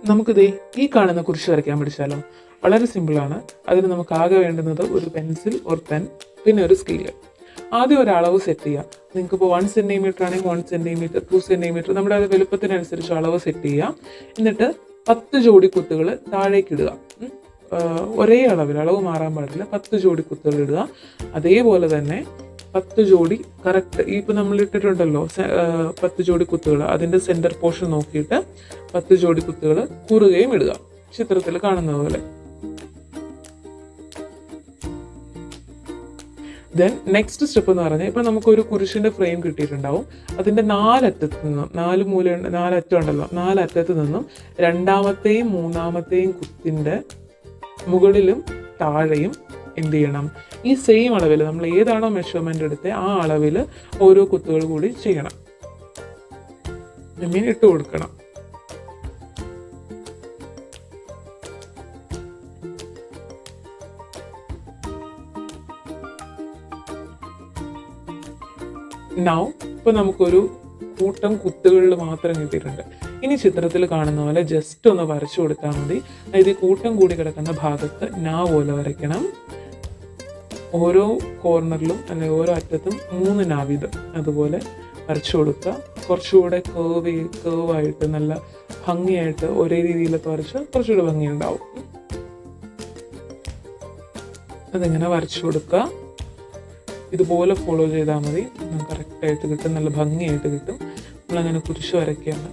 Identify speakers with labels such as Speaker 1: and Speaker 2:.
Speaker 1: നമുക്കിതേ ഈ കാണുന്ന കുരിശ് വരയ്ക്കാൻ പഠിച്ചാലോ? വളരെ സിമ്പിളാണ്. അതിന് നമുക്ക് ആകെ വേണ്ടുന്നത് ഒരു പെൻസിൽ, ഒരു പെൻ, പിന്നെ ഒരു സ്കെയില്. ആദ്യം ഒരു അളവ് സെറ്റ് ചെയ്യുക. നിങ്ങൾക്ക് ഇപ്പോൾ 1 സെൻറ്റിമീറ്റർ ആണെങ്കിൽ 1 സെൻറ്റിമീറ്റർ, 2 സെൻറ്റിമീറ്റർ, നമ്മുടെ അത് വലുപ്പത്തിനനുസരിച്ച് അളവ് സെറ്റ് ചെയ്യുക. എന്നിട്ട് 10 ജോഡി കുത്തുകൾ താഴേക്ക് ഇടുക. ഒരേ അളവ് മാറാൻ പാടില്ല. 10 ജോഡി കുത്തുകൾ ഇടുക. അതേപോലെ തന്നെ 10 ജോഡി കറക്റ്റ് ഇപ്പം നമ്മൾ ഇട്ടിട്ടുണ്ടല്ലോ 10 ജോഡി കുത്തുകൾ, അതിൻ്റെ സെൻറ്റർ പോർഷൻ നോക്കിയിട്ട് 10 ജോഡി കുത്തുകൾ കുറുകയും ഇടുക, ചിത്രത്തിൽ കാണുന്നത് പോലെ. ദെൻ നെക്സ്റ്റ് സ്റ്റെപ്പ് എന്ന് പറഞ്ഞാൽ ഇപ്പം നമുക്കൊരു കുരിശിൻ്റെ ഫ്രെയിം കിട്ടിയിട്ടുണ്ടാവും. അതിൻ്റെ 4 അറ്റത്ത് നിന്നും 4 അറ്റം ഉണ്ടല്ലോ, 4 അറ്റത്ത് നിന്നും രണ്ടാമത്തെയും മൂന്നാമത്തെയും കുത്തിൻ്റെ മുകളിലും താഴെയും എന്ത് ചെയ്യണം? ഈ സെയിം അളവിൽ നമ്മൾ ഏതാണോ മെഷർമെൻ്റ് എടുത്ത് ആ അളവിൽ ഓരോ കുത്തുകൾ കൂടി ചെയ്യണം, ഇട്ട് കൊടുക്കണം. നൗ ഇപ്പോൾ നമുക്കൊരു കൂട്ടം കുത്തുകളിൽ മാത്രം കിട്ടിയിട്ടുണ്ട്. ഇനി ചിത്രത്തിൽ കാണുന്ന പോലെ ജസ്റ്റ് ഒന്ന് വരച്ചു കൊടുത്താൽ മതി. അതായത് ഈ കൂട്ടം കൂടി കിടക്കുന്ന ഭാഗത്ത് നാ പോലെ വരയ്ക്കണം. ഓരോ കോർണറിലും അല്ലെങ്കിൽ ഓരോ അറ്റത്തും 3 നാ വീതം അതുപോലെ വരച്ചു കൊടുക്കുക. കുറച്ചുകൂടെ കേവായിട്ട് നല്ല ഭംഗിയായിട്ട് ഒരേ രീതിയിലൊക്കെ വരച്ചാൽ കുറച്ചുകൂടെ ഭംഗിയുണ്ടാവും. അതിങ്ങനെ വരച്ചു കൊടുക്കുക. ഇതുപോലെ ഫോളോ ചെയ്താൽ മതി. കറക്റ്റായിട്ട് കിട്ടും, നല്ല ഭംഗിയായിട്ട് കിട്ടും. നമ്മളങ്ങനെ കുരിശ് വരയ്ക്കുകയാണ്.